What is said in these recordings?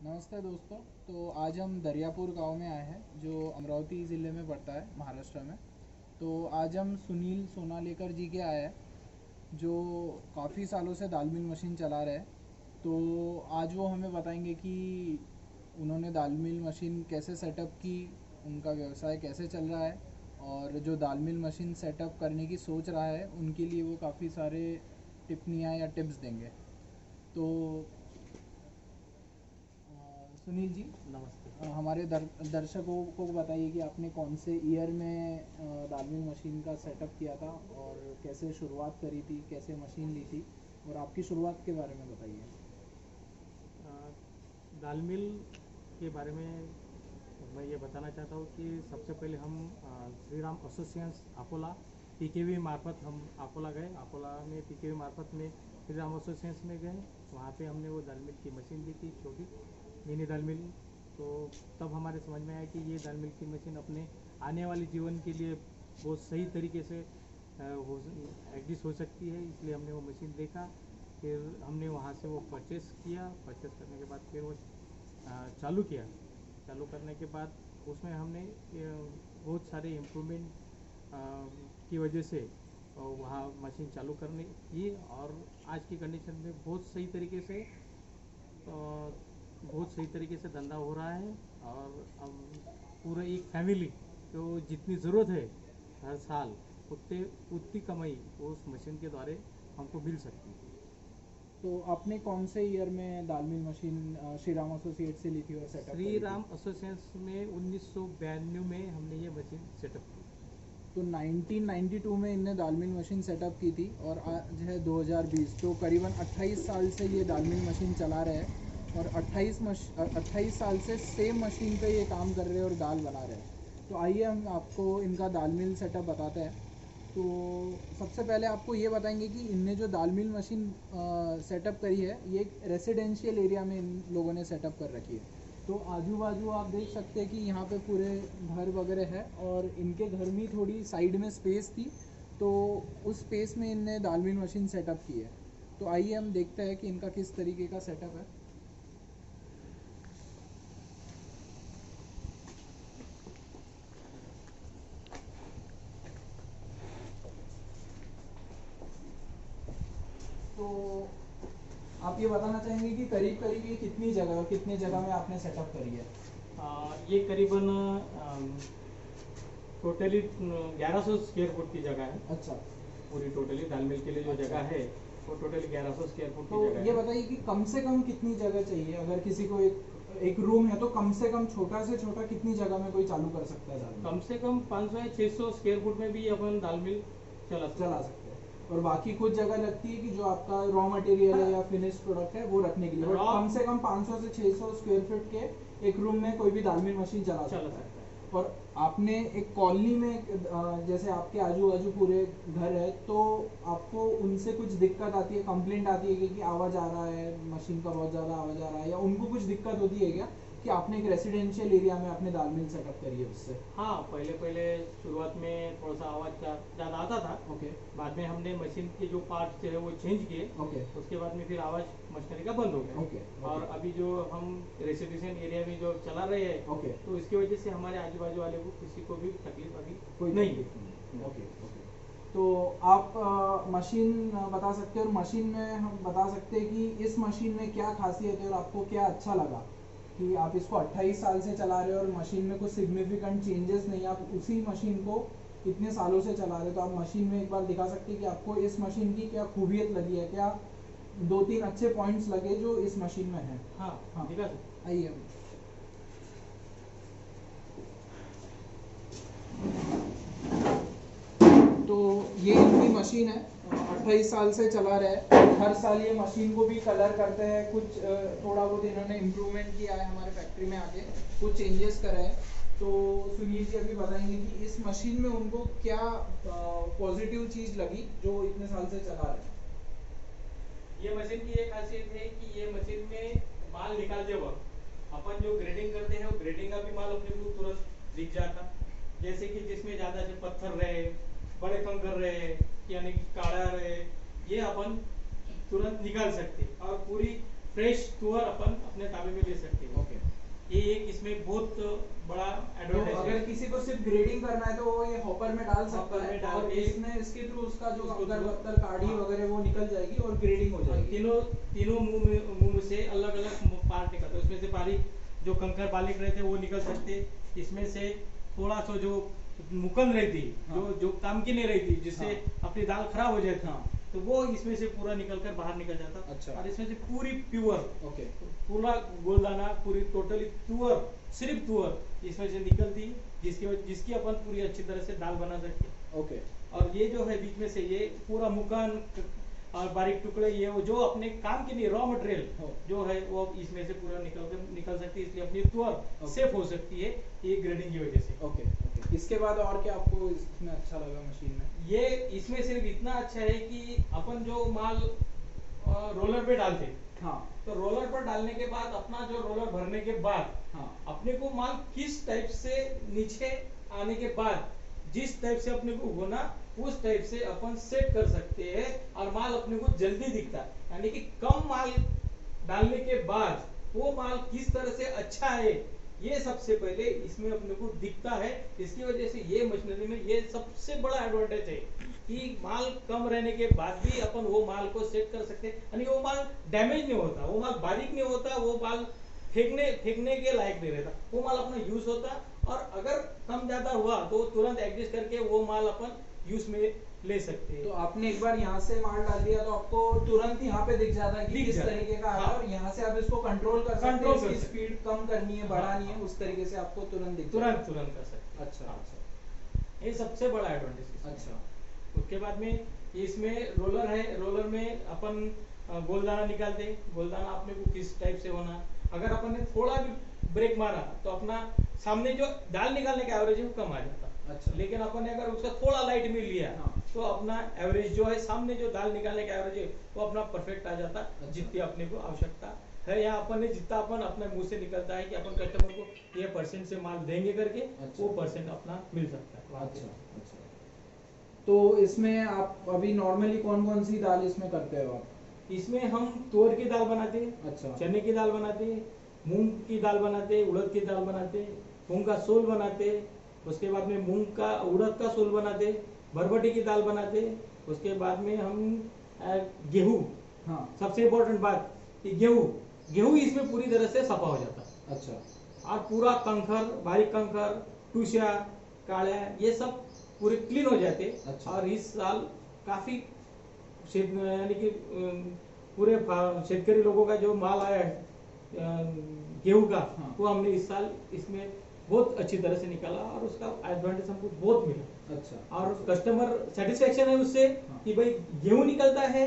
नमस्ते दोस्तों। तो आज हम दरियापुर गांव में आए हैं जो अमरावती ज़िले में पड़ता है, महाराष्ट्र में। तो आज हम सुनील सोनालेकर जी के आए हैं जो काफ़ी सालों से दाल मिल मशीन चला रहे हैं। तो आज वो हमें बताएंगे कि उन्होंने दाल मिल मशीन कैसे सेटअप की, उनका व्यवसाय कैसे चल रहा है, और जो दाल मिल मशीन सेटअप करने की सोच रहा है उनके लिए वो काफ़ी सारे टिप्पणियाँ या टिप्स देंगे। तो सुनील जी, नमस्ते। हमारे दर्शकों को बताइए कि आपने कौन से ईयर में दाल मिल मशीन का सेटअप किया था और कैसे शुरुआत करी थी, कैसे मशीन ली थी, और आपकी शुरुआत के बारे में बताइए। दाल मिल के बारे में मैं ये बताना चाहता हूँ कि सबसे पहले हम श्री राम एसोसिएशंस अकोला पीकेवी मार्फत हम अकोला गए। अकोला में पीकेवी मार्फत में श्री राम एसोसिएशंस में गए। वहाँ पे हमने वो दाल मिल की मशीन ली थी, छोटी मिनी दाल मिल। तो तब हमारे समझ में आया कि ये दाल मिल की मशीन अपने आने वाले जीवन के लिए बहुत सही तरीके से एग्जिस्ट हो सकती है, इसलिए हमने वो मशीन देखा। फिर हमने वहाँ से वो परचेस किया। परचेस करने के बाद फिर वो चालू किया। चालू करने के बाद उसमें हमने बहुत सारे इम्प्रूवमेंट की वजह से वहाँ मशीन चालू करने की, और आज की कंडीशन में बहुत सही तरीके से धंधा हो रहा है। और हम पूरा एक फैमिली तो जितनी ज़रूरत है हर साल उतनी कमाई उस मशीन के द्वारा हमको मिल सकती है। तो आपने कौन से ईयर में दाल मिल मशीन श्री राम एसोसिएट से ली थी और सेटअप श्री करी थी? राम एसोसिएशन में 1992 में हमने ये मशीन सेटअप की। तो 1992 में इनने दाल मिल मशीन सेटअप की थी और आज है 2020, तो करीबन 28 साल से ये दाल मिल मशीन चला रहे हैं और 28 साल से सेम मशीन पे ये काम कर रहे हैं और दाल बना रहे हैं। तो आइए हम आपको इनका दाल मिल सेटअप बताते हैं। तो सबसे पहले आपको ये बताएंगे कि इनने जो दाल मिल मशीन सेटअप करी है ये एक रेसिडेंशियल एरिया में इन लोगों ने सेटअप कर रखी है। तो आजू बाजू आप देख सकते हैं कि यहाँ पे पूरे घर वगैरह है और इनके घर में थोड़ी साइड में स्पेस थी, तो उस स्पेस में इनने दाल मिल मशीन सेटअप की है। तो आइए हम देखते हैं कि इनका किस तरीके का सेटअप है। तो आप ये बताना चाहेंगे कि करीब करीब ये कितनी जगह में आपने सेटअप करी है? ये करीबन टोटली 1100 स्क्वायर फुट की जगह है। अच्छा। पूरी टोटली दाल मिल के लिए जो जगह है वो टोटली 1100 स्क्वायर फुट तो की जगह ये है। बताइए कि कम से कम कितनी जगह चाहिए? अगर किसी को एक रूम है तो कम से कम छोटा से छोटा कितनी जगह में कोई चालू कर सकता है दाल मिल? कम से कम 500 या 600 स्क्वायर फुट में भी अपन दाल मिल चला सकते हैं। और बाकी कुछ जगह लगती है कि जो आपका रॉ मटेरियल है या फिनिश प्रोडक्ट है वो रखने के लिए, और कम से कम 500 से 600 स्क्वायर फीट के एक रूम में कोई भी दाल मिल मशीन चला सकता है। और आपने एक कॉलोनी में जैसे आपके आजू बाजू पूरे घर है, तो आपको उनसे कुछ दिक्कत आती है, कंप्लेंट आती है कि आवाज़ आ रहा है, मशीन का बहुत ज़्यादा आवाज़ आ रहा है, या उनको कुछ दिक्कत होती है क्या कि आपने एक रेसिडेंशियल एरिया में अपने दाल मिल सेटअप करी है उससे? हाँ, पहले शुरुआत में थोड़ा सा आवाज़ ज़्यादा आता था। ओके। बाद में हमने मशीन के जो पार्ट्स है वो चेंज किए। ओके। उसके बाद में फिर आवाज़ मशीनरी का बंद हो गया। ओके। और अभी जो हम रेसिडेंशियल एरिया में जो चला रहे हैं, ओके। तो इसकी वजह से हमारे आजू बाजू वाले को किसी को भी तकलीफ अभी कोई नहीं है। Okay okay. तो आप मशीन बता सकते हैं, और मशीन में हम बता सकते हैं कि इस मशीन में क्या खासियत है और आपको क्या अच्छा लगा कि आप इसको 28 साल से चला रहे हो और मशीन में कुछ सिग्निफिकेंट चेंजेस नहीं, आप उसी मशीन को इतने सालों से चला रहे हो। तो आप मशीन में एक बार दिखा सकते हैं कि आपको इस मशीन की क्या खूबियत लगी है, क्या 2-3 अच्छे पॉइंट्स लगे जो इस मशीन में हैं? हाँ हाँ, दिखा सकते। आइए। तो ये इनकी मशीन है, 28 साल से चला रहे हैं। हर साल ये मशीन को भी कलर करते हैं, कुछ थोड़ा बहुत इन्होंने इम्प्रूवमेंट किया है हमारे फैक्ट्री में आके, कुछ चेंजेस करे हैं। तो सुनील जी अभी बताएंगे कि इस मशीन में उनको क्या पॉजिटिव चीज़ लगी जो इतने साल से चला रहे हैं। ये मशीन की ये खासियत है कि ये मशीन में माल निकालते वक्त अपन जो ग्रेडिंग करते हैं वो ग्रेडिंग का भी माल अपने को तुरंत दिख जाता। जैसे कि जिसमें ज़्यादा से पत्थर रहे, बड़े कंकर रहे, यानी कि काड़ा रहे, ये अपन तुरंत निकाल सकते और पूरी फ्रेश तुअर अपन अपने ताबे में ले सकते हैं। ओके। ये एक इसमें बहुत बड़ा तो एडवांटेज अगर है। किसी को सिर्फ ग्रेडिंग करना है तो वो ये हॉपर में डाल सकता हॉपर में है डाल और के इसमें इसके थ्रू उसका जो उसको कंकर थ्रू- पत्थर काढ़ी हाँ। वगैरह वो निकल जाएगी और ग्रेडिंग हो जाएगी। तीनों तीनों मुंह से अलग अलग पार्ट निकलते हैं। उसमें से बारीक जो कंकर बालिक रहते हैं वो निकल सकते। इसमें से थोड़ा सा जो मुकन रहती, हाँ। जो काम की नहीं रहती, जिससे हाँ। अपनी दाल खराब हो जाती, हाँ। तो वो इसमें से पूरा निकल कर बाहर निकल जाता। अच्छा। और इसमें से पूरी प्योर, ओके। पूरा गोलदाना, पूरी टोटली तुअर, सिर्फ तुअर इसमें से निकलती, जिसकी अपन पूरी अच्छी तरह से दाल बना सकते। ओके। और ये जो है बीच में से ये पूरा मुकान और बारीक टुकड़े, ये वो जो अपने काम के लिए रॉ मटेरियल हो। जो है वो इसमें से पूरा निकल सकती है, इसलिए अपनी तुअर सेफ हो सकती है ये ग्रेडिंग की वजह से। ओके। ओके। इसके बाद और क्या आपको इसमें अच्छा लगा मशीन में? ये इसमें सिर्फ इतना अच्छा है कि अपन जो माल रोलर पे डालते, हाँ। तो रोलर पर डालने के बाद अपना जो रोलर भरने के बाद हाँ। अपने को माल किस टाइप से नीचे आने के बाद जिस टाइप से अपने को होना उस टाइप से अपन सेट कर सकते हैं और माल अपने को जल्दी दिखता है। यानी कि कम माल डालने के बाद वो माल किस तरह से अच्छा है ये सबसे पहले इसमें अपने को दिखता है। इसकी वजह से ये मशीनरी में ये सबसे बड़ा एडवांटेज है कि माल कम रहने के बाद भी अपन वो माल को सेट कर सकते हैं। यानी वो माल डैमेज नहीं होता, वो माल बारीक नहीं होता, वो माल फेंकने के लायक नहीं रहता, वो माल अपना यूज होता। और अगर कम ज्यादा हुआ तो तुरंत एडजस्ट करके वो माल अपन यूज में ले सकते हैं। तो आपने एक बार यहाँ से माल डाल दिया तो आपको तुरंत यहाँ पे दिख जाता है कि दिख किस जाता है। तरीके का आ रहा है हाँ। और यहाँ से आप इसको कंट्रोल कर सकते हैं, कंट्रोल कर इसकी सकते हैं। स्पीड कम करनी है, बढ़ानी है, हाँ। उस तरीके से आपको तुरंत दिख तुरंत जाता तुरंत कर सकते है। हैं। अच्छा। हाँ। अच्छा। ये सबसे बड़ा एडवांटेज है। अच्छा। उसके बाद में इसमें रोलर है, रोलर में अपन गोलदाना निकालते हैं। गोलदाना अपने को किस टाइप से होना, अगर अपन ने थोड़ा भी ब्रेक मारा तो अपना सामने जो दाल निकालने का एवरेज है वो कम आ जाता। अच्छा। लेकिन अपन ने अगर उसका थोड़ा लाइट में लिया हाँ। तो अपना एवरेज जो है सामने जो दाल निकालने का एवरेज है वो अपना परफेक्ट आ जाता। अच्छा। जितनी अपने को आवश्यकता है या अपन ने जितना अपन अपने मुंह से निकलता है कि अपन कस्टमर को ये परसेंट से माल देंगे करके, अच्छा। वो परसेंट अपना मिल सकता है वहाँ पे। अच्छा। अच्छा। तो इसमें आप अभी नॉर्मली कौन कौन सी दाल इसमें करते हो आप? इसमें हम तुअर की दाल बनाते हैं, अच्छा। चने की दाल बनाते हैं, मूंग की दाल बनाते हैं, उड़द की दाल बनाते हैं, मूंग का सोल बनाते हैं, उसके बाद में मूंग का उड़द का सोल बनाते हैं, बरबटी की दाल बनाते हैं, उसके बाद में हम गेहूं, हाँ। सबसे इम्पोर्टेंट बात कि गेहूं इसमें पूरी तरह से सफा हो जाता है। अच्छा। और पूरा कंकर, बारीक कंकर, टूसिया, काड़ा, ये सब पूरे क्लीन हो जाते। अच्छा। और इस साल काफी यानी कि पूरे शेतकरी लोगों का जो माल आया है गेहूं का, हाँ। वो हमने इस साल इसमें बहुत अच्छी तरह से निकाला और उसका एडवांटेज हमको बहुत मिला। अच्छा। और कस्टमर सेटिस्फेक्शन है उससे हाँ। कि भाई गेहूं निकलता है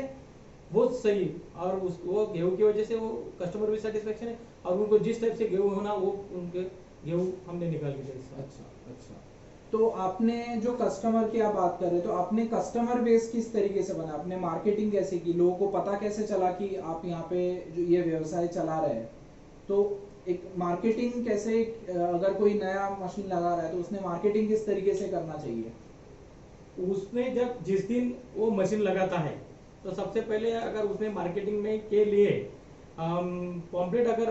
बहुत सही, और वो गेहूं की वजह से वो कस्टमर भी सेटिस्फेक्शन है और उनको जिस टाइप से गेहूं होना वो उनके गेहूं हमने निकाल के दिया इस साल। अच्छा। अच्छा। तो आपने जो कस्टमर की आप बात कर रहे हैं, तो आपने कस्टमर बेस किस तरीके से बना, आपने मार्केटिंग कैसे की, लोगों को पता कैसे चला कि आप यहाँ पे जो ये व्यवसाय चला रहे हैं? तो एक मार्केटिंग कैसे, अगर कोई नया मशीन लगा रहा है तो उसने मार्केटिंग किस तरीके से करना चाहिए? उसने जब जिस दिन वो मशीन लगाता है तो सबसे पहले अगर उसने मार्केटिंग में के लिए पॉम्पलेट अगर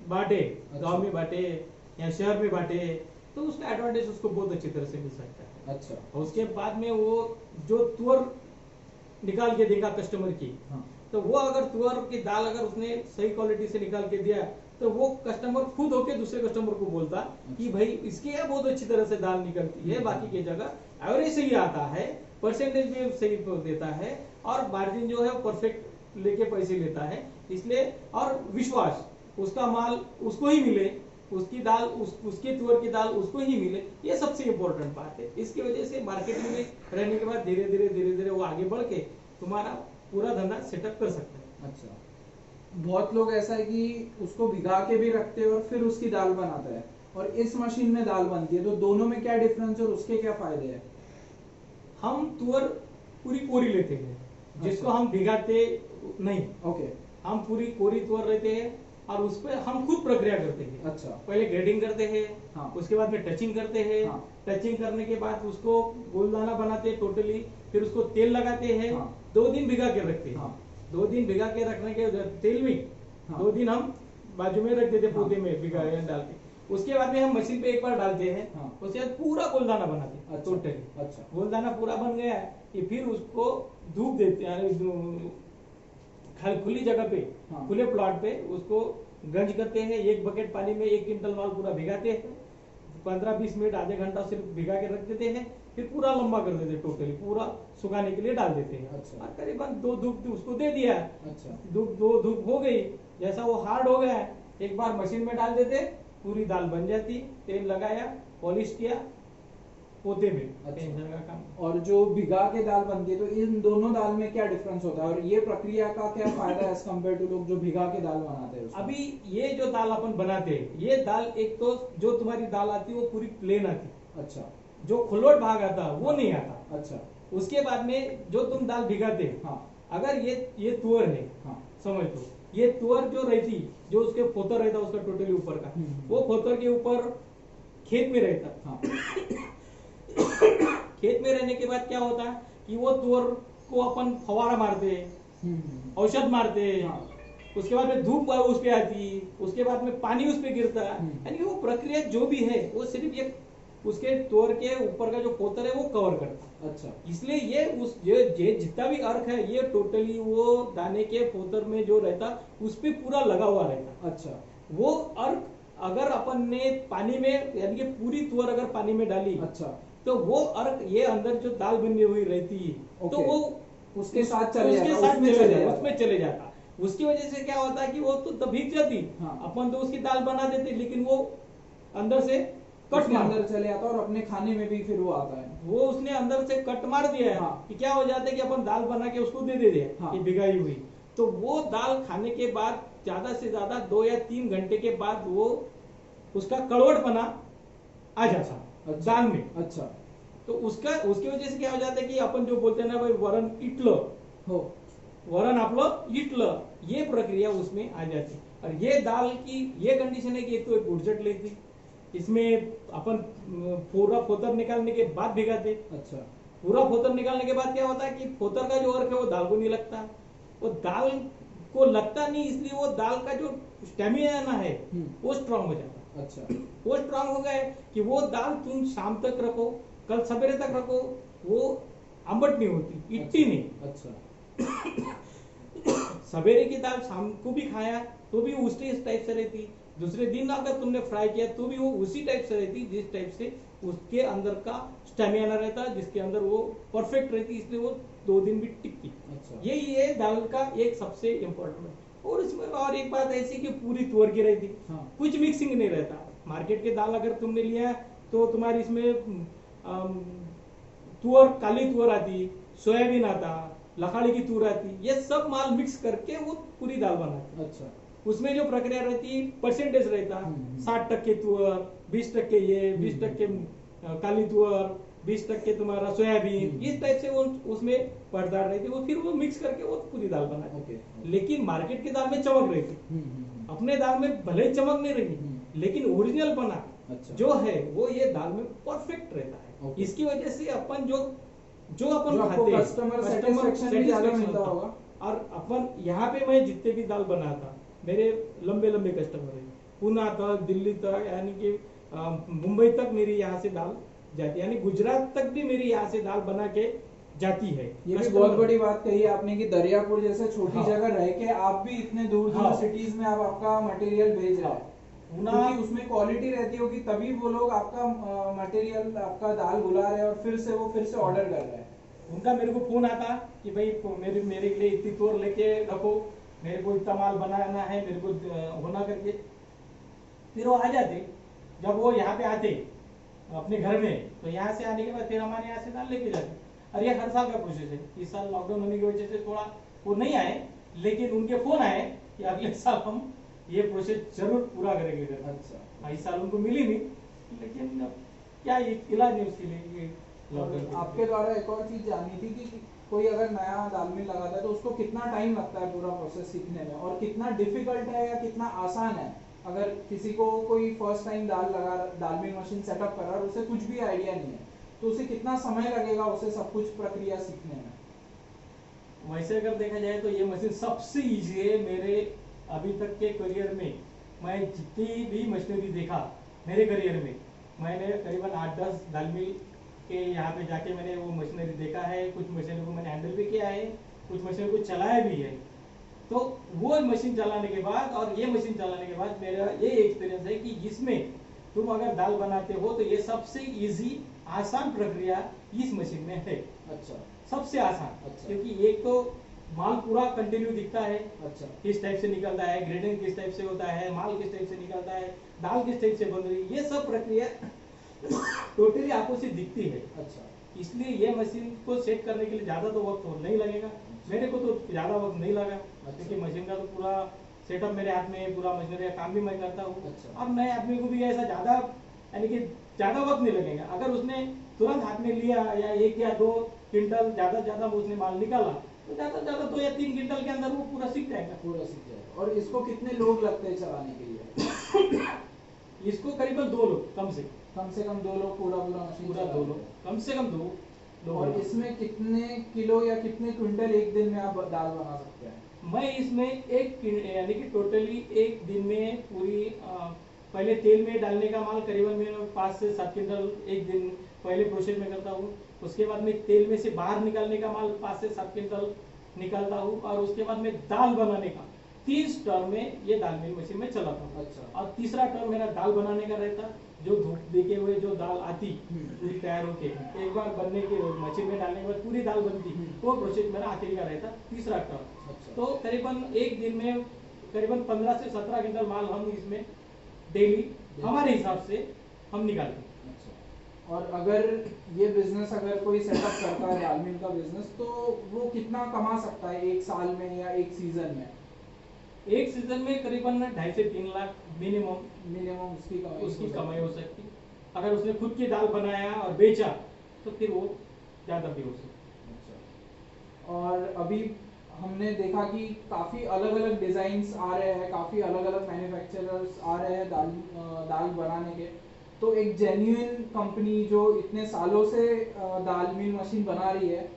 बांटे, अच्छा। गांव में बांटे या शहर में बांटे, तो उसका एडवांटेज उसको बहुत अच्छी तरह से मिल सकता है। अच्छा। और उसके बाद में वो जो तुअर निकाल के देगा कस्टमर की, हाँ। तो वो अगर तुअर की दाल अगर उसने सही क्वालिटी से निकाल के दिया तो वो कस्टमर खुद होके दूसरे कस्टमर को बोलता कि भाई इसके यहाँ बहुत अच्छी तरह से दाल निकलती है, बाकी की जगह एवरेज सही आता है, परसेंटेज भी सही देता है और मार्जिन जो है परफेक्ट लेके पैसे लेता है। इसलिए और विश्वास, उसका माल उसको ही मिले, उसकी दाल उसकी तुअर की दाल उसको ही मिले, ये सबसे इम्पोर्टेंट बात है। इसकी वजह से मार्केटिंग में रहने के बाद धीरे धीरे वो आगे बढ़ के तुम्हारा पूरा धंधा सेटअप कर सकता है। अच्छा। बहुत लोग ऐसा है कि उसको भिगा के भी रखते हैं और फिर उसकी दाल बनाता है, और इस मशीन में दाल बनती है, तो दोनों में क्या डिफरेंस है और उसके क्या फायदे हैं? हम तुअर पूरी कोरी लेते हैं, जिसको हम भिगाते नहीं। ओके। हम पूरी कोरी तुअर लेते हैं और उस पर हम खुद प्रक्रिया करते हैं। अच्छा। पहले ग्रेडिंग करते हैं, हाँ। उसके बाद में टचिंग करते हैं, हाँ। टचिंग करने के बाद उसको गोलदाना बनाते हैं टोटली, फिर उसको तेल लगाते हैं, हाँ। 2 दिन भिगा के रखते हैं। हाँ। 2 दिन भिगा के रखने के तेल में हाँ। 2 दिन हम बाजू में रख देते पोते में भिगा हाँ। डाल के, उसके बाद में हम मशीन पे एक बार डालते हैं, हाँ। उसके बाद पूरा गोलदाना बनाते हैं अच्छा। टोटली। अच्छा। गोलदाना पूरा बन गया है कि फिर उसको धूप देते हैं खुली जगह पे, हाँ। खुले प्लॉट पे उसको गंज करते हैं, 1 बकेट पानी में 1 क्विंटल माल पूरा भिगाते हैं, 15-20 मिनट आधे घंटा सिर्फ भिगा के रख देते हैं, फिर पूरा लंबा कर देते हैं, टोटली पूरा सुखाने के लिए डाल देते हैं। अच्छा। और करीबन 2 धूप उसको दे दिया, अच्छा। 2 धूप हो गई, जैसा वो हार्ड हो गया एक बार मशीन में डाल देते, पूरी दाल बन जाती, तेल लगाया, पॉलिश किया, पोते में। अच्छा। टेंशन का काम। और जो भिगा के दाल बनती है, तो इन दोनों दाल में क्या डिफरेंस होता है, और ये प्रक्रिया का क्या फायदा है एज कम्पेयर टू लोग जो भिगा के दाल बनाते हैं उसमें? अभी ये जो दाल अपन बनाते हैं, ये दाल एक तो जो तुम्हारी दाल आती है वो पूरी प्लेन आती, अच्छा। जो खुलोट भाग आता वो नहीं आता। अच्छा। उसके बाद में जो तुम दाल भिगाते, हाँ। अगर ये तुअर है, हाँ। समझ लो, ये तुअर जो रहती, जो उसके फोतर रहता उसका टोटली ऊपर का, वो फोतर के ऊपर खेत में रहता। हाँ। खेत में रहने के बाद क्या होता है कि वो तुअर को अपन फवारा मारते, औषध मारते, हाँ। उसके बाद में धूप उस पे आती, उसके बाद में पानी उस पे गिरता, यानी कि वो प्रक्रिया जो भी है वो सिर्फ ये उसके तोर के ऊपर का जो पोतर है वो कवर करता। अच्छा। इसलिए ये जितना भी अर्क है ये टोटली वो दाने के पोतर में जो रहता उस पे पूरा लगा हुआ रहता। अच्छा। वो अर्क अगर अपन ने पानी में, यानी कि पूरी तुअर अगर पानी में डाली, अच्छा, तो वो अर्क ये अंदर जो दाल बनी हुई रहती है तो वो उसके साथ चले उसमें चले जाता। उसकी वजह से क्या होता है कि वो तो भीग जाती। हाँ। अपन तो उसकी दाल बना देते, लेकिन वो अंदर से कट मार अंदर चले आता और अपने खाने में भी फिर वो आता है। वो उसने अंदर से कट मार दिया है। हाँ। कि क्या हो जाता है कि अपन दाल बना के उसको दे दिया, हाँ। कि भिगाई हुई, तो वो दाल खाने के बाद ज्यादा से ज्यादा 2 या 3 घंटे के बाद वो उसका कड़वटपना आ जाता। अच्छा। दाल में। अच्छा। तो उसकी वजह से क्या हो जाता है कि अपन जो बोलते हैं ना भाई वरण इटलं हो, वरण आपलं इटलं, ये प्रक्रिया उसमें आ जाती। और ये दाल की ये कंडीशन है कि एक तो एक गुड़चट लेती, इसमें अपन पूरा फोतर निकालने के बाद भिगाते। अच्छा। पूरा फोतर निकालने के बाद क्या होता है कि फोतर का जो अर्क है वो दाल को नहीं लगता, वो दाल को लगता नहीं, इसलिए वो दाल का जो स्टेमिना है वो स्ट्रांग हो जाता। अच्छा। वो स्ट्रांग हो गए कि वो दाल तुम शाम तक रखो, कल सवेरे तक रखो, वो आंबट नहीं होती, इट्टी नहीं। अच्छा। सवेरे की दाल शाम को भी खाया तो भी उसी टाइप से रहती, दूसरे दिन अगर तुमने फ्राई किया तो भी वो उसी टाइप से रहती, जिस टाइप से उसके अंदर का स्टेमिना रहता, जिसके अंदर वो परफेक्ट रहती, इसलिए वो 2 दिन भी टिकती। अच्छा। यही है दाल का एक सबसे इम्पोर्टेंट। और इसमें और एक बात ऐसी कि पूरी तुअर की रहती। हाँ। कुछ मिक्सिंग नहीं रहता। मार्केट के दाल अगर तुमने लिया तो तुम्हारी इसमें तुअर, काली तुअर आती, सोयाबीन आता, लखाड़ी की तुअर आती, ये सब माल मिक्स करके वो पूरी दाल बनाती। अच्छा। उसमें जो प्रक्रिया रहती परसेंटेज रहता, 60% तुअर, 20% ये, 20% काली तुअर, 20% तुम्हारा सोयाबीन, इस टाइप से वो उसमें पड़ताड़ रहती, वो फिर वो मिक्स करके वो पूरी दाल बनाती। लेकिन मार्केट की दाल में चमक रहती, अपने दाल में भले ही चमक नहीं रही, लेकिन ओरिजिनल बना जो है वो ये दाल में परफेक्ट रहता है। इसकी वजह से अपन जो अपन खाते हैं कस्टमर सेटिस्फेक्शन भी ज्यादा मिलता होगा। और अपन यहाँ पे मैं जितने भी दाल बनाता, मेरे लंबे लंबे कस्टमर है, पुणे तक, दिल्ली तक, यानी कि मुंबई तक मेरी यहाँ से दाल जाती है, यानी गुजरात तक भी मेरी यहाँ से दाल बना के जाती है। ये भी बहुत बड़ी बात कही है आपने कि दरियापुर जैसे छोटी हाँ। जगह रह के आप भी इतने दूर दूर हाँ। सिटीज में आप आपका मटेरियल भेज रहे हैं, क्योंकि उसमें क्वालिटी रहती होगी, तभी वो लोग आपका मटेरियल, आपका दाल बुला रहे हैं और फिर से ऑर्डर कर रहे हैं। उनका मेरे को फोन आता कि भाई मेरे लिए इतनी तोर लेके रखो, मेरे को इतना माल बनाना है, मेरे को होना करके, फिर वो आ जाते। जब वो यहाँ पे आते अपने घर में, तो यहाँ से आने के बाद फिर हमारे यहाँ से दाल लेके जाते। और ये हर साल का प्रोसेस है। इस साल लॉकडाउन होने की वजह से थोड़ा वो नहीं आए, लेकिन उनके फोन आए कि अगले साल हम ये प्रोसेस जरूर पूरा करेंगे। अच्छा। इस साल उनको मिली नहीं, लेकिन क्या इलाज नहीं उसके लिए। आपके द्वारा एक और चीज जाननी थी कि कोई अगर नया दाल मिल लगाता है तो उसको कितना टाइम लगता है पूरा प्रोसेस सीखने में, और कितना डिफिकल्ट है या कितना आसान है? अगर किसी को कोई फर्स्ट टाइम दाल मिल मशीन सेटअप कर रहा है, उसे कुछ भी आइडिया नहीं है, तो उसे कितना समय लगेगा उसे सब कुछ प्रक्रिया सीखने में? वैसे अगर देखा जाए तो ये मशीन सबसे इजी है मेरे अभी तक के करियर में मैं जितनी भी मशीनरी देखा मेरे करियर में, मैंने करीबन 8-10 दाल मिल के यहाँ पे जाके मैंने वो मशीनरी देखा है। कुछ मशीनरी को मैंने हैंडल भी किया है, कुछ मशीनरी को चलाया भी है। तो वो मशीन चलाने के बाद और ये मशीन चलाने के बाद मेरा ये एक्सपीरियंस है कि इसमें तुम अगर दाल बनाते हो तो ये सबसे इजी आसान प्रक्रिया इस मशीन में है। अच्छा, सबसे आसान। अच्छा। क्योंकि एक तो माल पूरा कंटिन्यू दिखता है, अच्छा, किस टाइप से निकलता है, ग्रेडिंग किस टाइप से होता है, माल किस टाइप से निकलता है, दाल किस टाइप से बन रही है, ये सब प्रक्रिया टोटली आपको से दिखती है। अच्छा, इसलिए ये मशीन को सेट करने के लिए ज्यादा तो वक्त और नहीं लगेगा। मेरे को तो ज्यादा वक्त नहीं लगा, क्योंकि मशीन का तो पूरा सेटअप मेरे हाथ में है, पूरा मशीनरी का काम भी मैं करता हूँ। अच्छा। अब नए आदमी को भी ऐसा ज्यादा यानी कि ज्यादा वक्त नहीं लगेगा। अगर उसने तुरंत हाथ में लिया या 1 या 2 क्विंटल ज्यादा ज्यादा उसने माल निकाला तो ज्यादा ज्यादा 2 या 3 क्विंटल के अंदर वो पूरा सीख जाएगा। पूरा सीख जाएगा। और इसको कितने लोग लगते हैं चलाने के लिए? इसको करीबन 2 लोग कम से कम 2 लोग पूरा मशीन पूरा 2 लोग, कम से कम 2 लोग। और इसमें कितने किलो या कितने क्विंटल एक दिन में आप दाल बना सकते हैं? मैं इसमें यानी कि टोटली एक दिन में पूरी पहले तेल में डालने का माल करीबन मैं 5 से 7 क्विंटल एक दिन पहले प्रोसेस में करता हूँ। उसके बाद में तेल में से बाहर निकालने का माल 5 से 7 क्विंटल निकालता हूँ। और उसके बाद में दाल बनाने का 30 टर्म में ये दाल मिल मशीन में चलाता हूँ। अच्छा। और तीसरा टर्म मेरा दाल बनाने का रहता, जो धूप देके हुए जो दाल आती पूरी तैयार होके एक बार बनने के मशीन में डालने के बाद पूरी दाल बनती, वो प्रोसेस मेरा आखिरी का रहता तीसरा टर्म। अच्छा। तो करीबन एक दिन में करीबन 15 से 17 क्विंटल माल हम इसमें डेली हमारे हिसाब से हम निकालते हैं। अच्छा। और अगर ये बिजनेस अगर कोई सेटअप करता है दाल मिल का बिजनेस, तो वो कितना कमा सकता है एक साल में या एक सीजन में? एक सीजन में करीबन 2.5 से 3 लाख मिनिमम उसकी कमाई हो सकती। अगर उसने खुद की दाल बनाया और बेचा तो फिर वो ज्यादा भी हो सकती। अच्छा। और अभी हमने देखा कि काफ़ी अलग अलग डिज़ाइंस आ रहे हैं, काफ़ी अलग अलग मैन्युफैक्चरर्स आ रहे हैं दाल बनाने के। तो एक जेन्युइन कंपनी जो इतने सालों से दाल मिल मशीन बना रही है,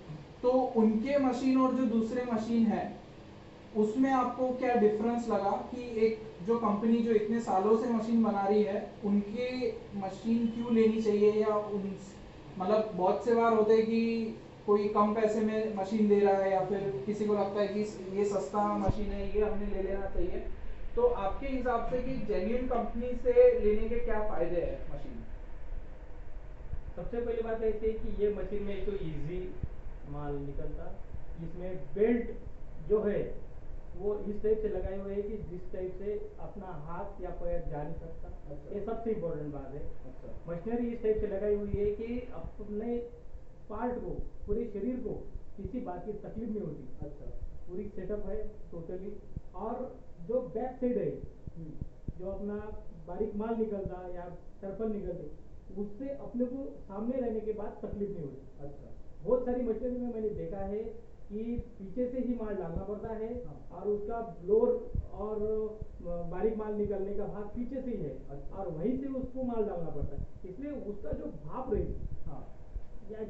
तो उनके मशीन और जो दूसरे मशीन है उसमें आपको क्या डिफरेंस लगा कि एक जो कंपनी जो इतने सालों से मशीन बना रही है उनके मशीन क्यों लेनी चाहिए? या उन मतलब बहुत से बार होते हैं कि कोई कम पैसे में मशीन दे रहा है या फिर किसी को लगता है कि ये सस्ता मशीन है, ये हमें ले लेना चाहिए। तो आपके हिसाब से कि जेन्युइन कंपनी से लेने के क्या फायदे हैं मशीन? सबसे पहली बात ऐसी है कि ये मशीन में तो इजी माल निकलता। इसमें बेल्ट जो है वो इस टाइप से लगाए हुए है कि जिस टाइप से अपना हाथ या पैर जा नहीं सकता। अच्छा। ये सबसे इम्पोर्टेंट बात है। अच्छा। मशीनरी इस टाइप से लगाई हुई है कि अपने पार्ट को, पूरे शरीर को किसी बात की तकलीफ नहीं होती। अच्छा। पूरी सेटअप है टोटली। और जो बैक साइड है, जो अपना बारीक माल निकलता या टर्पल निकलते, उससे अपने को सामने रहने के बाद तकलीफ नहीं होती। अच्छा। बहुत सारी मशीनरी में मैंने देखा है कि पीछे से ही माल डालना पड़ता है। हाँ। और उसका ब्लोर और बारीक माल निकलने का भाग पीछे से ही है। अच्छा। और वहीं से उसको माल डालना पड़ता है। इसलिए उसका जो भाप रहती, हाँ। या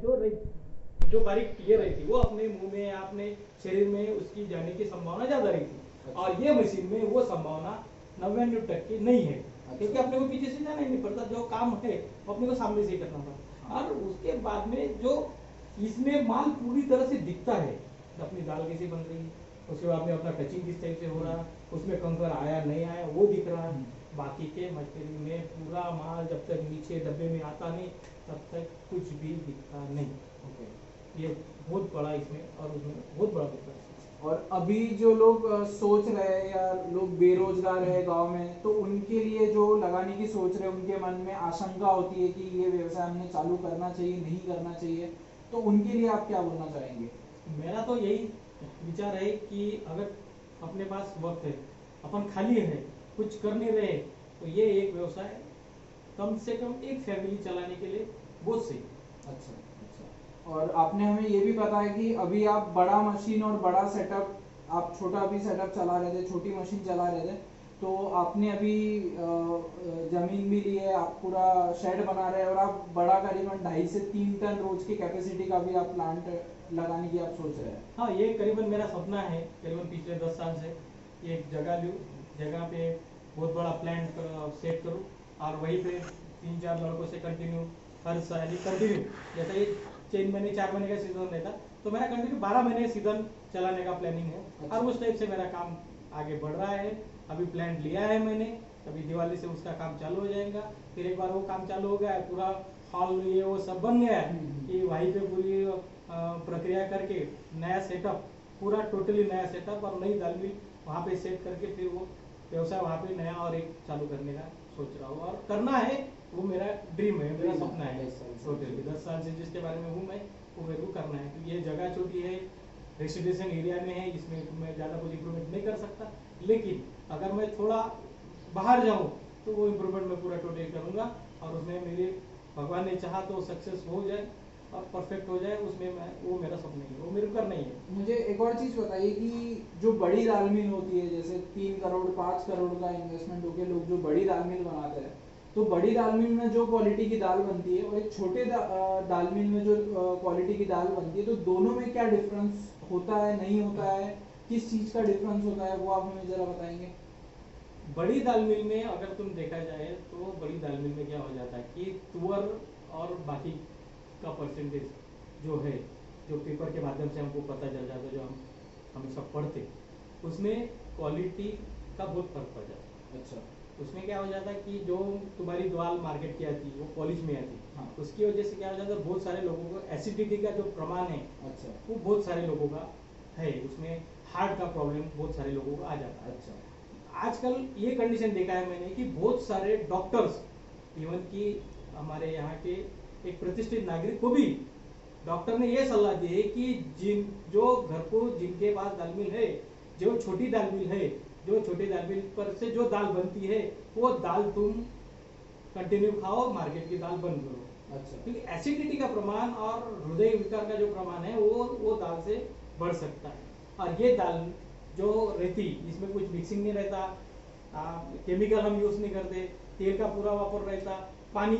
जो बारीक ये रहती, वो अपने मुंह में या अपने शरीर में उसकी जाने की संभावना ज्यादा रहती। अच्छा। और ये मशीन में वो संभावना 99% नहीं है। अच्छा। क्योंकि अपने को पीछे से जाना ही नहीं पड़ता, जो काम है वो अपने को सामने से ही करना पड़ता। और उसके बाद में जो इसमें माल पूरी तरह से दिखता है, अपनी दाल कैसे बन रही है, उसके बाद में अपना टचिंग किस टाइप से हो रहा है, उसमें कंकर आया नहीं आया वो दिख रहा है। बाकी के मशीन में पूरा माल जब तक नीचे डब्बे में आता नहीं तब तक कुछ भी दिखता नहीं। ओके। ये बहुत बड़ा इसमें और उसमें बहुत बड़ा दिक्कत है। और अभी जो लोग सोच रहे हैं या लोग बेरोजगार है गांव में, तो उनके लिए जो लगाने की सोच रहे हैं उनके मन में आशंका होती है कि ये व्यवसाय हमने चालू करना चाहिए नहीं करना चाहिए, तो उनके लिए आप क्या बोलना चाहेंगे? मेरा तो यही विचार है कि अगर अपने पास वक्त है, अपन खाली है, कुछ कर नहीं रहे, तो ये एक व्यवसाय कम से कम एक फैमिली चलाने के लिए बहुत सही। अच्छा। अच्छा। और आपने हमें ये भी बताया कि अभी आप बड़ा मशीन और बड़ा सेटअप, आप छोटा भी सेटअप चला रहे थे, छोटी मशीन चला रहे थे, तो आपने अभी जमीन भी ली है, आप पूरा शेड बना रहे हैं और आप बड़ा करीबन 2.5 से 3 टन रोज की कैपेसिटी का भी आप प्लांट लगाने की आप सोच रहे हैं। हाँ, ये करीबन मेरा सपना है करीबन पिछले 10 साल से एक जगह लूँ, जगह पे बहुत बड़ा प्लांट सेट करूँ और वहीं पे 3-4 लड़कों से कंटिन्यू हर साल कंटिन्यू, जैसे ये 3 महीने 4 महीने का सीजन रहता तो मेरा कंटिन्यू 12 महीने सीजन चलाने का प्लानिंग है। और उस टाइप से मेरा काम आगे बढ़ रहा है। अभी प्लान लिया है मैंने, अभी दिवाली से उसका काम चालू हो जाएगा। फिर एक बार वो काम चालू हो गया है, पूरा हॉल ये वो सब बन गया है कि वहीं पे पूरी प्रक्रिया करके नया सेटअप, पूरा टोटली नया सेटअप और नई दाल मिल वहाँ पे सेट करके फिर वो व्यवसाय वहाँ पे नया और एक चालू करने का सोच रहा हूँ और करना है। वो मेरा ड्रीम है, मेरा सपना है। टोटली 10 साल से जिसके बारे में हूँ मैं, वो मेरे को करना है क्योंकि ये जगह छोटी है, रेसिडेंशियल एरिया में है, इसमें मैं ज़्यादा कुछ इम्प्रूवमेंट नहीं कर सकता। लेकिन अगर मैं थोड़ा बाहर जाऊँ तो वो इम्प्रूवमेंट मैं पूरा टोटली करूँगा और उसमें मेरे भगवान ने चाहा तो सक्सेस हो जाए और परफेक्ट हो जाए, उसमें मैं, वो मेरा सपना ही है, वो मेरे को करना ही है। मुझे एक और चीज़ बताइए कि जो बड़ी दाल मिल होती है, जैसे 3 करोड़ 5 करोड़ का इन्वेस्टमेंट होके लोग जो बड़ी दाल मिल बनाते हैं, तो बड़ी दाल मिल में जो क्वालिटी की दाल बनती है और एक छोटे दाल मिल में जो क्वालिटी की दाल बनती है, तो दोनों में क्या डिफरेंस होता है, नहीं होता है, किस चीज़ का डिफरेंस होता है, वो आप हमें ज़रा बताएंगे। बड़ी दाल मिल में अगर तुम देखा जाए तो बड़ी दाल मिल में क्या हो जाता है कि तुअर और बाकी का परसेंटेज जो है, जो पेपर के माध्यम से हमको पता चल जाता है, जो हम सब पढ़ते, उसमें क्वालिटी का बहुत फर्क पड़ जाता है। अच्छा। उसमें क्या हो जाता है कि जो तुम्हारी दाल मार्केट की आती है वो पॉलिश में आती है। हाँ। उसकी वजह से क्या हो जाता है, बहुत सारे लोगों को एसिडिटी का जो प्रमाण है, अच्छा। वो बहुत सारे लोगों का है, उसमें हार्ट का प्रॉब्लम बहुत सारे लोगों को आ जाता है। अच्छा। आजकल ये कंडीशन देखा है मैंने कि बहुत सारे डॉक्टर्स, इवन कि हमारे यहाँ के एक प्रतिष्ठित नागरिक को भी डॉक्टर ने ये सलाह दी है कि जो घर को जिनके पास दाल मिल है, जो छोटी दाल मिल है, जो छोटी दाल मिल पर से जो दाल बनती है, वो दाल तुम कंटिन्यू खाओ, मार्केट की दाल बंद करो। अच्छा। क्योंकि एसिडिटी का प्रमाण और हृदय विकार का जो प्रमाण है वो दाल से बढ़ सकता है। और ये दाल जो रहती, इसमें कुछ मिक्सिंग नहीं रहता, केमिकल हम यूज नहीं करते, तेल का पूरा वापर रहता, पानी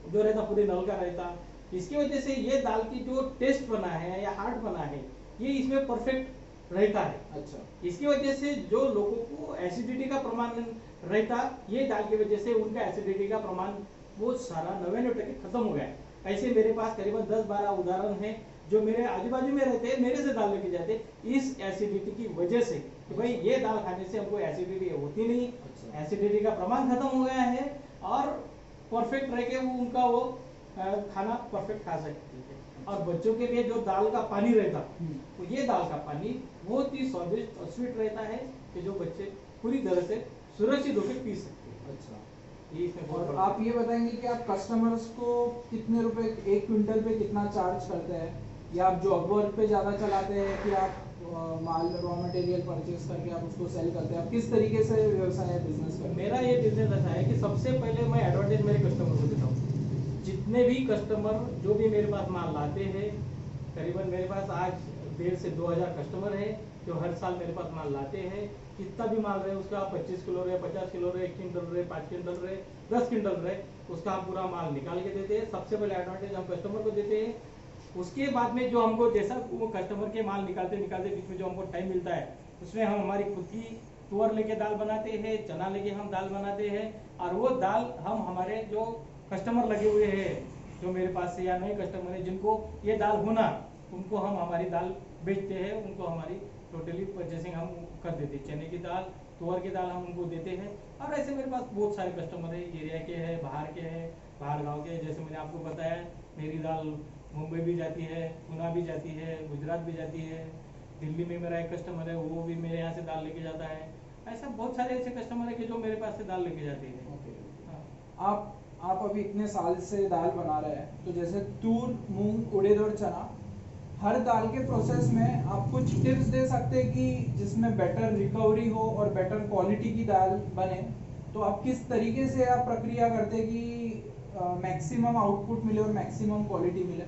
जो रहता पूरे नल का रहता। इसकी वजह से ये दाल की जो टेस्ट बना है या हार्ड बना है, ये इसमें परफेक्ट रहता है। अच्छा। इसकी वजह से जो लोगों को एसिडिटी का प्रमाण रहता, ये दाल की वजह से उनका एसिडिटी का प्रमाण वो सारा 99% खत्म हो गया है। ऐसे मेरे पास करीबन 10-12 उदाहरण हैं जो मेरे आजू बाजू में रहते हैं, मेरे से दाल लेके जाते इस एसिडिटी की वजह से कि भाई ये दाल खाने से हमको एसिडिटी होती नहीं। अच्छा। एसिडिटी का प्रमाण खत्म हो गया है और परफेक्ट रह के वो उनका वो खाना परफेक्ट खा सकती है। और बच्चों के लिए जो दाल का पानी रहता, तो ये दाल का पानी बहुत ही स्वादिष्ट और स्वीट रहता है कि जो बच्चे पूरी तरह से सुरक्षित होकर पी सकते हैं। अच्छा। ये इसमें बहुत और बड़ा आप ये बताएंगे कि आप कस्टमर्स को कितने रुपए 1 क्विंटल पे कितना चार्ज करते हैं, या आप जॉब वर्क पे ज़्यादा चलाते हैं कि आप माल रॉ मटेरियल परचेज करके आप उसको सेल करते हैं, आप किस तरीके से व्यवसाय बिजनेस करते हैं? मेरा ये बिजनेस ऐसा है कि सबसे पहले मैं एडवर्टाइज मेरे कस्टमर को देता हूँ। जितने भी कस्टमर जो भी मेरे पास माल लाते हैं, करीबन मेरे पास आज 1,500 से 2,000 कस्टमर है जो हर साल मेरे पास माल लाते हैं। कितना भी माल रहे, उसका 25 किलो रहे, 50 किलो रहे, 1 क्विंटल रहे, 5 क्विंटल रहे, 10 क्विंटल रहे, उसका हम पूरा माल निकाल के देते हैं। सबसे पहले एडवांटेज हम कस्टमर को देते हैं। उसके बाद में जो हमको जैसा वो कस्टमर के माल निकालते निकालते बीच में जो हमको टाइम मिलता है, उसमें हम हमारी खुद की तुअर लेके दाल बनाते हैं, चना लेके हम दाल बनाते हैं। और वो दाल हम हमारे जो कस्टमर लगे हुए हैं, जो मेरे पास से या नए कस्टमर है जिनको ये दाल होना, उनको हम हमारी दाल बेचते हैं, उनको हमारी टोटली परचेसिंग हम कर देते हैं। चने की दाल, तुअर की दाल हम उनको देते हैं। और ऐसे मेरे पास बहुत सारे कस्टमर है, एरिया के हैं, बाहर के हैं, बाहर गाँव के। जैसे मैंने आपको बताया, मेरी दाल मुंबई भी जाती है, पुणे भी जाती है, गुजरात भी जाती है। दिल्ली में मेरा एक कस्टमर है, वो भी मेरे यहाँ से दाल लेके जाता है। ऐसा बहुत सारे ऐसे कस्टमर है कि जो मेरे पास से दाल लेके जाते हैं। हाँ। आप अभी इतने साल से दाल बना रहे हैं, तो जैसे तूर, मूंग, उड़द और चना, हर दाल के प्रोसेस में आप कुछ टिप्स दे सकते हैं कि जिसमें बेटर रिकवरी हो और बेटर क्वालिटी की दाल बने, तो आप किस तरीके से आप प्रक्रिया करते हैं कि मैक्सिमम आउटपुट मिले और मैक्सिमम क्वालिटी मिले?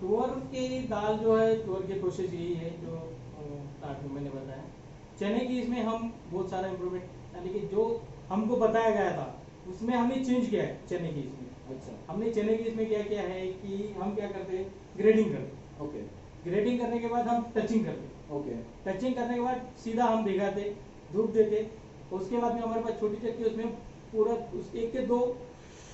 तुअर की दाल जो है, तुअर की प्रोसेस यही है जो स्टार्ट में मैंने बताया। चने की इसमें हम बहुत सारा इम्प्रूवमेंट, यानी कि जो हमको बताया गया था उसमें हमने चेंज किया है चने की इसमें। अच्छा। हमने चने की इसमें क्या है कि हम क्या करते हैं, ग्रेडिंग करते हैं। ओके। ग्रेडिंग करने के बाद हम टचिंग करते हैं। ओके टचिंग करने के बाद सीधा हम भिगाते, धूप देते, उसके बाद में हमारे पास छोटी चक्की, उसमें पूरा एक के दो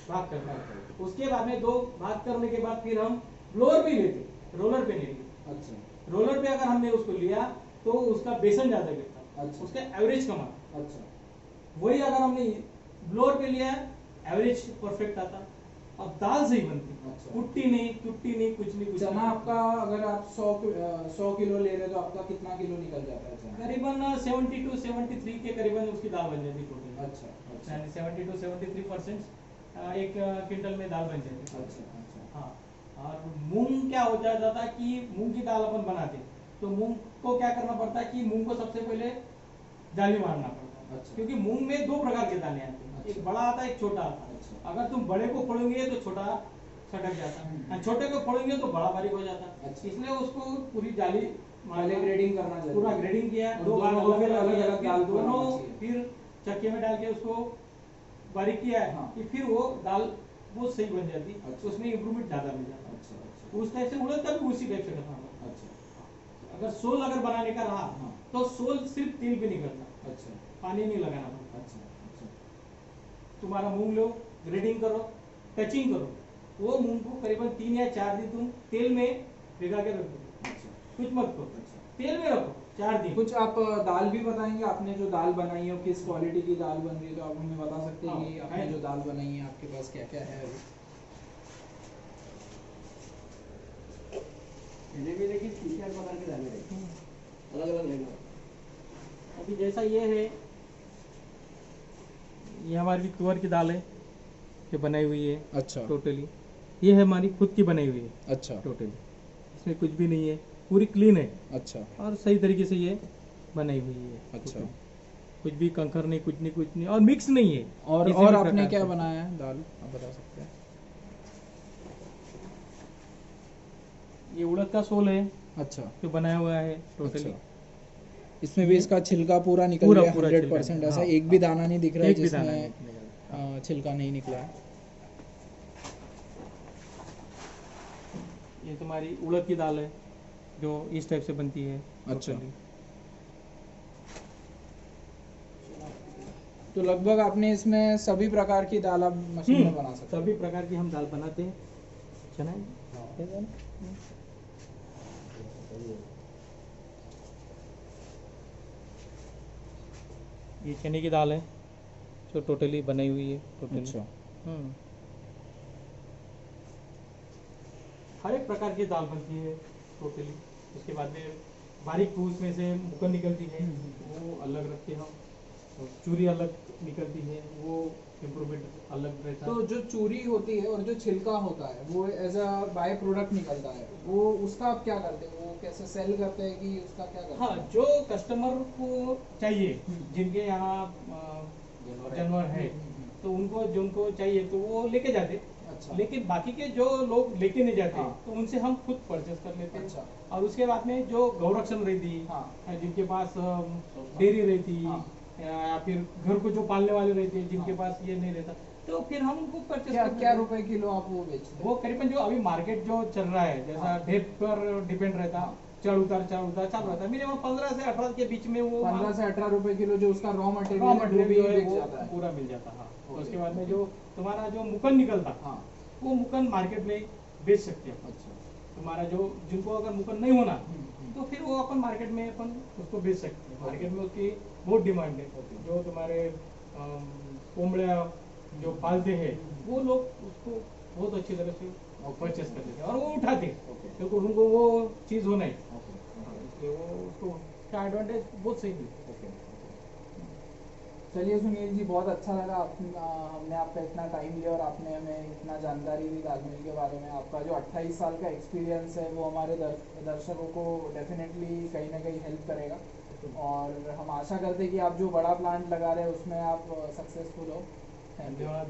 भाग करना है। उसके बाद में दो भाग करने के बाद फिर हम ब्लोअर पे लेते, रोलर पे नहीं लेते। अच्छा रोलर पे अगर हमने उसको लिया तो उसका बेसन ज्यादा गिरता, अच्छा उसका एवरेज कम आता। अच्छा वही अगर हमने ब्लोअर पे लिया, एवरेज परफेक्ट आता और दाल सही बनती। अच्छा। कुट्टी नहीं, टुट्टी नहीं, कुछ नहीं, कुछ चना नहीं। आपका अगर आप 100 किलो ले रहे हो तो आपका कितना किलो निकल जाता है चना? करीबन 70 to 73 के करीबन उसकी दाल बन जाती टोटल। अच्छा अच्छा यानी 70 to 73% एक क्विंटल में दाल बन जाती है। अच्छा अच्छा हाँ, और मूंग क्या हो जाता था कि मूंग की दाल अपन बनाते तो मूंग को क्या करना पड़ता है कि मूंग को सबसे पहले जाली मारना पड़ता है। अच्छा। क्योंकि मूंग में दो प्रकार के दाने आते हैं, अच्छा। एक बड़ा आता है, एक छोटा आता है। अच्छा। अगर तुम बड़े को फोड़ोगे तो छोटा सटक जाता है, और छोटे को फोड़ोगे तो बड़ा बारीक हो जाता है। अच्छा। इसलिए उसको पूरी जाली पहले ग्रेडिंग करना चाहिए, पूरा ग्रेडिंग किया, और दो भाग दोनों को अलग फिर अलग अलग किया, अलग फिर दाल दोनों बनाना चाहिए। फिर चक्के में डाल के उसको बारीक किया है हाँ। कि फिर वो दाल बहुत सही बन जाती। अच्छा। उसमें इम्प्रूवमेंट ज्यादा मिल जाता। अच्छा अच्छा उस टाइप से उड़द का भी उसी टाइप से करना होगा। अच्छा अगर सोल अगर बनाने का रहा हाँ। तो सोल सिर्फ तेल पे निकलता, अच्छा पानी नहीं लगाना पड़ता। अच्छा अच्छा तुम्हारा मूंग लो, ग्रेडिंग करो, टचिंग करो, वो मूंग को करीबन 3 या 4 दिन तुम तेल में भिगा के रख दो, अच्छा कुछ मत करो, अच्छा। तेल में रखो 4 दिन। कुछ आप दाल भी बताएंगे, आपने जो दाल बनाई है वो किस क्वालिटी की दाल बन रही है, तो आप हमें बता सकते हैं हाँ, कि आपने है। जो दाल बनाई है आपके पास क्या क्या है अभी? भी देखिए 3-4 प्रकार के दाने रहेंगे, अलग अलग रहेंगे। अभी जैसा ये है, ये हमारी तुअर की दाल है, ये बनाई हुई है अच्छा टोटली। ये है हमारी खुद की बनाई हुई है अच्छा टोटली, इसमें कुछ भी नहीं है, पूरी क्लीन है अच्छा और सही तरीके से ये बनाई हुई है। अच्छा। totally। कुछ भी कंकर नहीं, कुछ नहीं और मिक्स नहीं है। और किसी भी आपने प्रकार क्या से। बनाया है दाल, आप बता सकते हैं? ये उड़द का सोल है अच्छा जो बनाया हुआ है टोटली। अच्छा। इसमें भी इसका छिलका पूरा निकल पूरा- गया पूरा 100%, छिलका, ऐसा हाँ, एक भी दाना नहीं दिख रहा है एक भी दाना नहीं जिसमें निकलेगा। छिलका नहीं निकला है। ये तुम्हारी उड़द की दाल है जो इस टाइप से बनती है अच्छा। totally। तो लगभग आपने इसमें सभी प्रकार की दाल आप मशीन में बना सकते सभी प्रकार की हम दाल बनाते हैं। चना है? ये चने की दाल है जो टोटली बनाई हुई है हो। टोटली। अच्छा हर एक प्रकार की दाल बनती है टोटली। उसके बाद में बारीक फूस में से मुकन निकलती है, वो अलग रखते हैं हम, और चूरी अलग निकलती है, वो इम्प्रूवमेंट अलग रहता तो है। जो चूरी होती है और जो छिलका होता है वो एज अ बाय प्रोडक्ट निकलता है, वो उसका आप क्या करते हैं, वो कैसे सेल करते हैं कि उसका क्या करते हाँ, हैं? जो कस्टमर को चाहिए, जिनके यहाँ जानवर है, तो उनको जिनको चाहिए तो वो लेके जाते। अच्छा लेकिन बाकी के जो लोग लेके नहीं जाते हाँ। तो उनसे हम खुद परचेस कर लेते हैं। अच्छा और उसके बाद में जो गौरक्षण रहती, हाँ। जिनके पास डेयरी रहती, हाँ। या फिर घर को जो पालने वाले रहते हैं, जिनके हाँ। पास ये नहीं रहता, तो फिर हम उनको परचेस क्या कर क्या लेते हैं। रुपए किलो आप वो बेचते हैं? वो करीबन जो अभी मार्केट जो चल रहा है, जैसा हाँ। डेट पर डिपेंड रहता, हाँ। चढ़ उतार चालू रहता है। मिनिमम 15 से 18 के बीच में वो 15 से 18 रुपए किलो जो उसका रॉ रॉ मटेरियल मटेरियल जो है बिक वो जाता है। पूरा मिल जाता है। हाँ। ओके। उसके बाद में जो तुम्हारा जो मुकन निकलता, हाँ वो मुकन मार्केट में बेच सकते हैं। अच्छा तुम्हारा जो जिनको अगर मुकन नहीं होना हम्म। तो फिर वो अपन मार्केट में अपन उसको बेच सकते हैं। मार्केट में उसकी बहुत डिमांड है। ओके। जो तुम्हारे कोंबड़िया जो पालते हैं वो लोग उसको बहुत अच्छी तरह से ओके। परचेस कर लेते हैं और वो उठाते हैं, ओके। क्योंकि उनको वो चीज़ होना है। ओके इसलिए वो उसको का एडवांटेज बहुत सही मिलता है। ओके। चलिए सुनील जी, बहुत अच्छा लगा हमने आपका इतना टाइम लिया और आपने हमें इतना जानकारी दी दाल मिल के बारे में। आपका जो 28 साल का एक्सपीरियंस है वो हमारे दर्शकों को डेफिनेटली कहीं ना कहीं हेल्प करेगा, और हम आशा करते हैं कि आप जो बड़ा प्लांट लगा रहे हैं उसमें आप सक्सेसफुल हो। Thank you. धन्यवाद।